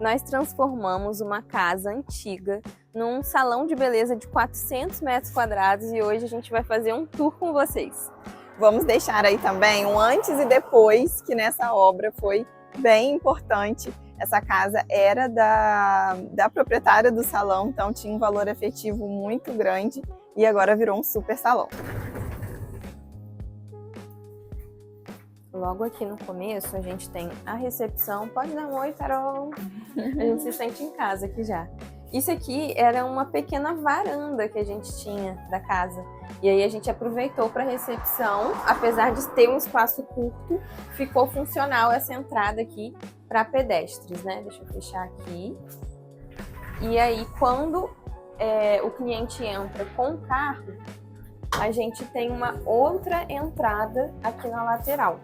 nós transformamos uma casa antiga num salão de beleza de 400 metros quadrados e hoje a gente vai fazer um tour com vocês. Vamos deixar aí também um antes e depois, que nessa obra foi bem importante. Essa casa era da proprietária do salão, então tinha um valor afetivo muito grande e agora virou um super salão. Logo aqui no começo a gente tem a recepção. Pode dar um oi, Carol. A gente se sente em casa aqui já. Isso aqui era uma pequena varanda que a gente tinha da casa. E aí a gente aproveitou para recepção, apesar de ter um espaço curto, ficou funcional essa entrada aqui para pedestres, né? Deixa eu fechar aqui. E aí quando o cliente entra com o carro, a gente tem uma outra entrada aqui na lateral.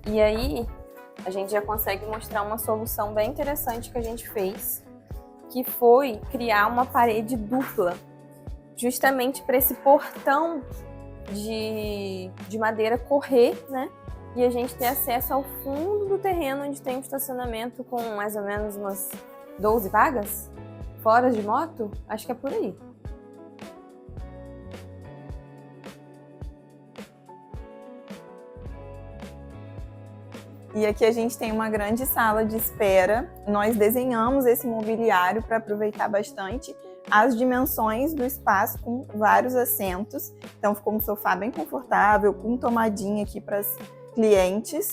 E aí a gente já consegue mostrar uma solução bem interessante que a gente fez, que foi criar uma parede dupla, justamente para esse portão de madeira correr, né? E a gente ter acesso ao fundo do terreno, onde tem um estacionamento com mais ou menos umas 12 vagas, fora de moto, acho que é por aí. E aqui a gente tem uma grande sala de espera. Nós desenhamos esse mobiliário para aproveitar bastante as dimensões do espaço com vários assentos. Então ficou um sofá bem confortável, com tomadinha aqui para as clientes.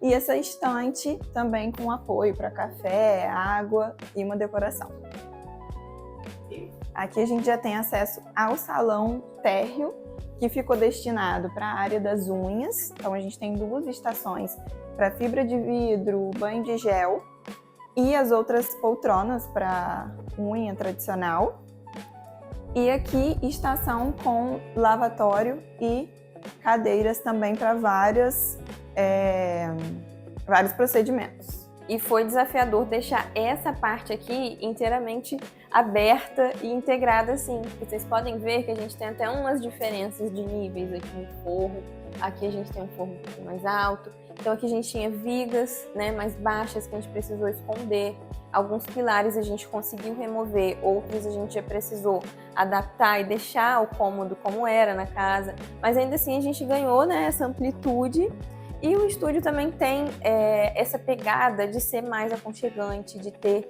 E essa estante também com apoio para café, água e uma decoração. Aqui a gente já tem acesso ao salão térreo, que ficou destinado para a área das unhas. Então a gente tem duas estações para fibra de vidro, banho de gel e as outras poltronas para unha tradicional. E aqui estação com lavatório e cadeiras também para vários procedimentos. E foi desafiador deixar essa parte aqui inteiramente aberta e integrada assim. Vocês podem ver que a gente tem até umas diferenças de níveis aqui no forro. Aqui a gente tem um forro um pouco mais alto. Então aqui a gente tinha vigas, né, mais baixas que a gente precisou esconder. Alguns pilares a gente conseguiu remover, outros a gente já precisou adaptar e deixar o cômodo como era na casa. Mas ainda assim a gente ganhou, né, essa amplitude. E o estúdio também tem essa pegada de ser mais aconchegante, de ter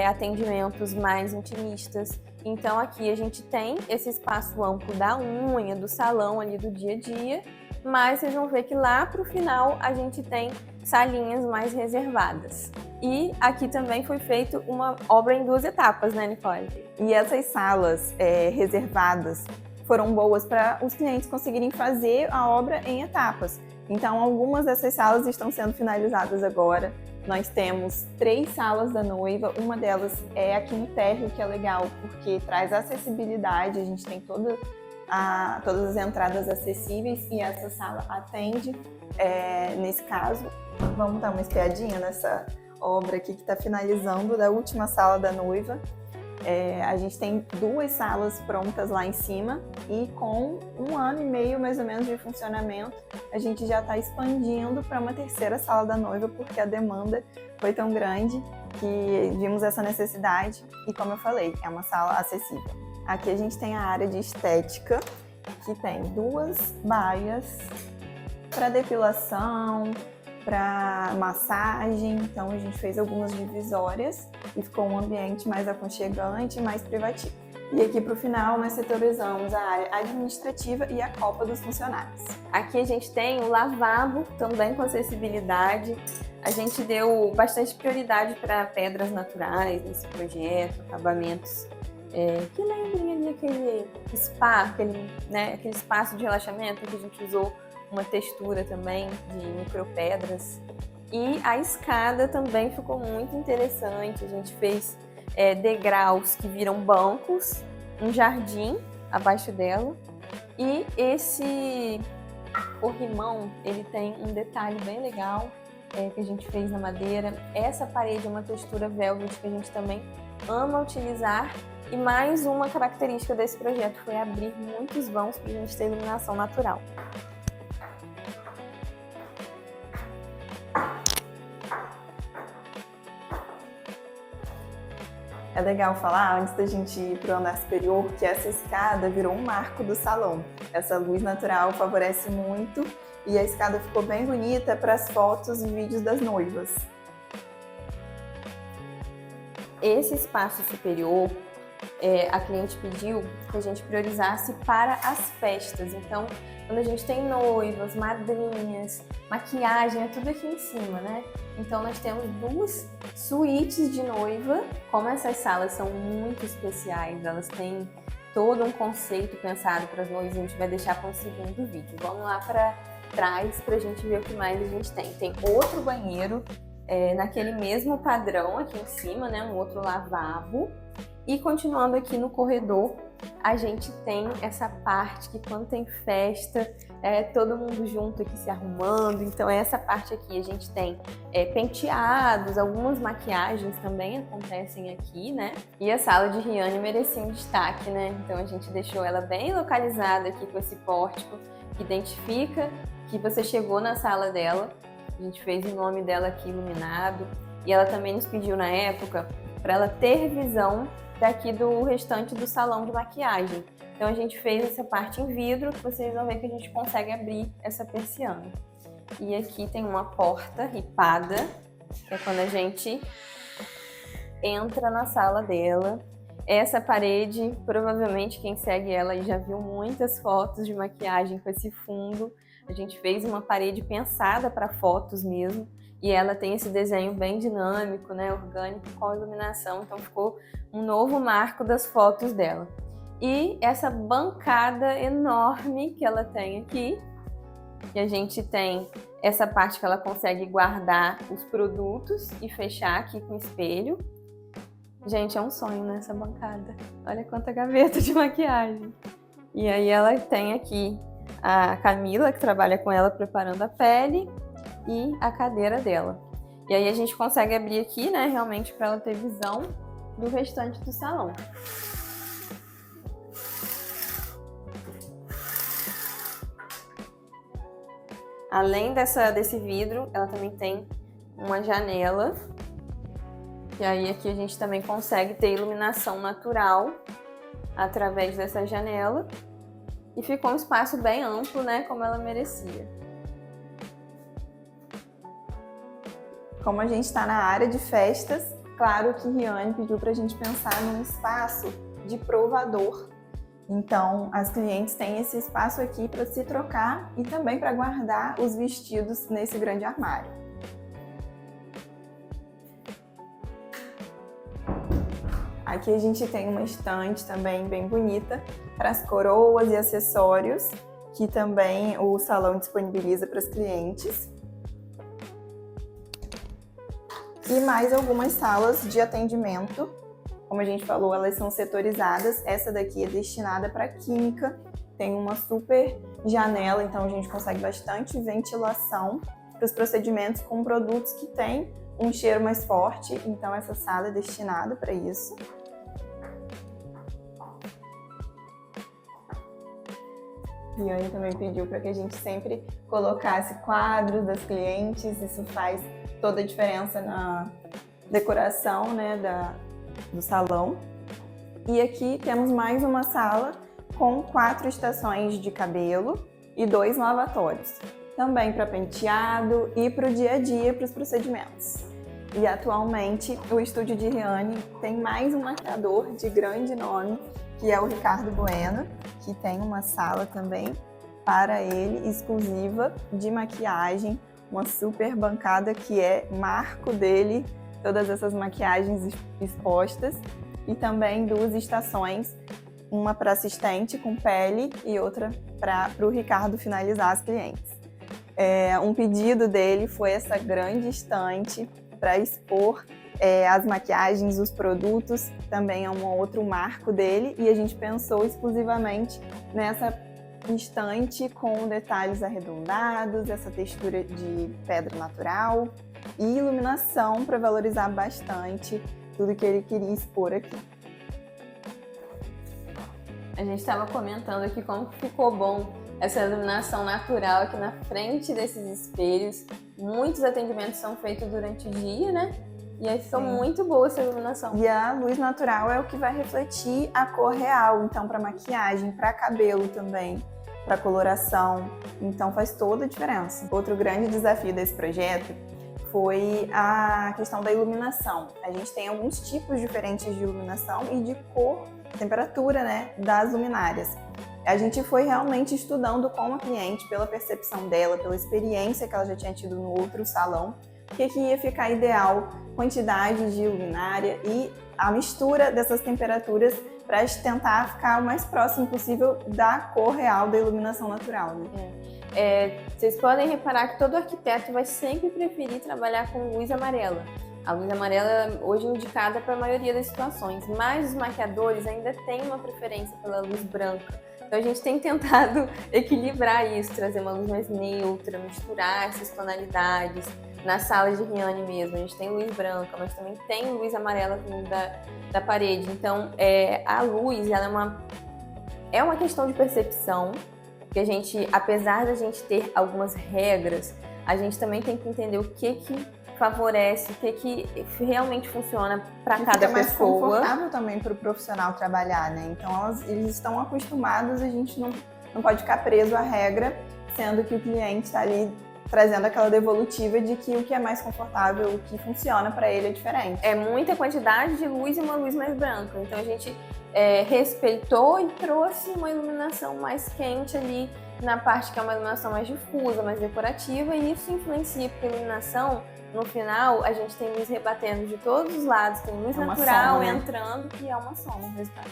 atendimentos mais intimistas. Então aqui a gente tem esse espaço amplo da unha, do salão ali do dia a dia, mas vocês vão ver que lá para o final a gente tem salinhas mais reservadas. E aqui também foi feita uma obra em 2 etapas, né, Nicole? E essas salas reservadas foram boas para os clientes conseguirem fazer a obra em etapas. Então, algumas dessas salas estão sendo finalizadas agora. Nós temos 3 salas da noiva, uma delas é aqui no térreo, que é legal, porque traz acessibilidade, a gente tem todas as entradas acessíveis e essa sala atende nesse caso. Vamos dar uma espiadinha nessa obra aqui que está finalizando, da última sala da noiva. A gente tem 2 salas prontas lá em cima e com 1 ano e meio mais ou menos de funcionamento, a gente já está expandindo para uma 3ª sala da noiva, porque a demanda foi tão grande que vimos essa necessidade e, como eu falei, é uma sala acessível. Aqui a gente tem a área de estética, que tem 2 baias para depilação, para massagem, então a gente fez algumas divisórias e ficou um ambiente mais aconchegante, mais privativo. E aqui para o final nós setorizamos a área administrativa e a copa dos funcionários. Aqui a gente tem o lavabo, também com acessibilidade. A gente deu bastante prioridade para pedras naturais nesse projeto, acabamentos que lembrem ali aquele spa, aquele espaço de relaxamento que a gente usou, uma textura também de micropedras. E a escada também ficou muito interessante, a gente fez degraus que viram bancos, um jardim abaixo dela, e esse corrimão ele tem um detalhe bem legal que a gente fez na madeira. Essa parede é uma textura velvet que a gente também ama utilizar, e mais uma característica desse projeto foi abrir muitos vãos para a gente ter iluminação natural. É legal falar, antes da gente ir para o andar superior, que essa escada virou um marco do salão. Essa luz natural favorece muito e a escada ficou bem bonita para as fotos e vídeos das noivas. Esse espaço superior, a cliente pediu que a gente priorizasse para as festas. Então, quando a gente tem noivas, madrinhas, maquiagem, é tudo aqui em cima, né? Então, nós temos 2 suítes de noiva. Como essas salas são muito especiais, elas têm todo um conceito pensado para as noivas, a gente vai deixar para um segundo vídeo. Vamos lá para trás para a gente ver o que mais a gente tem. Tem outro banheiro naquele mesmo padrão aqui em cima, né? Um outro lavabo. E continuando aqui no corredor, a gente tem essa parte que quando tem festa, todo mundo junto aqui se arrumando. Então essa parte aqui a gente tem penteados, algumas maquiagens também acontecem aqui, né? E a sala de Riane merecia um destaque, né? Então a gente deixou ela bem localizada aqui com esse pórtico que identifica que você chegou na sala dela. A gente fez o nome dela aqui iluminado. E ela também nos pediu na época para ela ter visão daqui do restante do salão de maquiagem. Então a gente fez essa parte em vidro, que vocês vão ver que a gente consegue abrir essa persiana. E aqui tem uma porta ripada, que é quando a gente entra na sala dela. Essa parede, provavelmente quem segue ela já viu muitas fotos de maquiagem com esse fundo. A gente fez uma parede pensada para fotos mesmo. E ela tem esse desenho bem dinâmico, né, orgânico, com iluminação, então ficou um novo marco das fotos dela. E essa bancada enorme que ela tem aqui, que a gente tem essa parte que ela consegue guardar os produtos e fechar aqui com espelho. Gente, é um sonho nessa bancada. Olha quanta gaveta de maquiagem. E aí ela tem aqui a Camila, que trabalha com ela preparando a pele, e a cadeira dela. E aí a gente consegue abrir aqui, né, realmente para ela ter visão do restante do salão. Além desse vidro, ela também tem uma janela. E aí aqui a gente também consegue ter iluminação natural através dessa janela. E ficou um espaço bem amplo, né, como ela merecia. Como a gente está na área de festas, claro que Riane pediu para a gente pensar num espaço de provador. Então, as clientes têm esse espaço aqui para se trocar e também para guardar os vestidos nesse grande armário. Aqui a gente tem uma estante também bem bonita para as coroas e acessórios, que também o salão disponibiliza para os clientes. E mais algumas salas de atendimento. Como a gente falou, elas são setorizadas. Essa daqui é destinada para química. Tem uma super janela, então a gente consegue bastante ventilação para os procedimentos com produtos que têm um cheiro mais forte. Então essa sala é destinada para isso. Riane também pediu para que a gente sempre colocasse quadros das clientes. Isso faz toda a diferença na decoração, né, do salão. E aqui temos mais uma sala com 4 estações de cabelo e 2 lavatórios. Também para penteado e para o dia a dia, para os procedimentos. E atualmente o estúdio de Riane tem mais um maquiador de grande nome, que é o Ricardo Bueno, que tem uma sala também para ele, exclusiva de maquiagem. Uma super bancada que é marco dele, todas essas maquiagens expostas. E também 2 estações, uma para assistente com pele e outra para o Ricardo finalizar as clientes. Um pedido dele foi essa grande estante para expor as maquiagens, os produtos, também é um outro marco dele. E a gente pensou exclusivamente nessa estante com detalhes arredondados, essa textura de pedra natural e iluminação para valorizar bastante tudo que ele queria expor aqui. A gente estava comentando aqui como ficou bom essa iluminação natural aqui na frente desses espelhos. Muitos atendimentos são feitos durante o dia, né? E aí fica Sim. muito boa essa iluminação. E a luz natural é o que vai refletir a cor real, então para maquiagem, para cabelo também, para coloração, então faz toda a diferença. Outro grande desafio desse projeto foi a questão da iluminação. A gente tem alguns tipos diferentes de iluminação e de cor, temperatura, né, das luminárias. A gente foi realmente estudando com a cliente, pela percepção dela, pela experiência que ela já tinha tido no outro salão, o que ia ficar ideal, quantidade de luminária e a mistura dessas temperaturas para tentar ficar o mais próximo possível da cor real da iluminação natural, né? Vocês podem reparar que todo arquiteto vai sempre preferir trabalhar com luz amarela. A luz amarela é hoje indicada para a maioria das situações, mas os maquiadores ainda têm uma preferência pela luz branca. Então a gente tem tentado equilibrar isso, trazer uma luz mais neutra, misturar essas tonalidades. Na sala de Riane mesmo, a gente tem luz branca, mas também tem luz amarela vindo da parede. Então a luz ela é uma questão de percepção, que a gente, apesar da gente ter algumas regras, a gente também tem que entender o que favorece, o que realmente funciona para cada pessoa. Mais confortável também para o profissional trabalhar, né? Então eles estão acostumados, a gente não pode ficar preso à regra, sendo que o cliente está ali trazendo aquela devolutiva de que o que é mais confortável, o que funciona para ele é diferente. É muita quantidade de luz e uma luz mais branca. Então a gente respeitou e trouxe uma iluminação mais quente ali na parte que é uma iluminação mais difusa, mais decorativa, e isso influencia, porque a iluminação, no final, a gente tem luz rebatendo de todos os lados, tem luz natural soma, né? entrando, que é uma soma no resultado.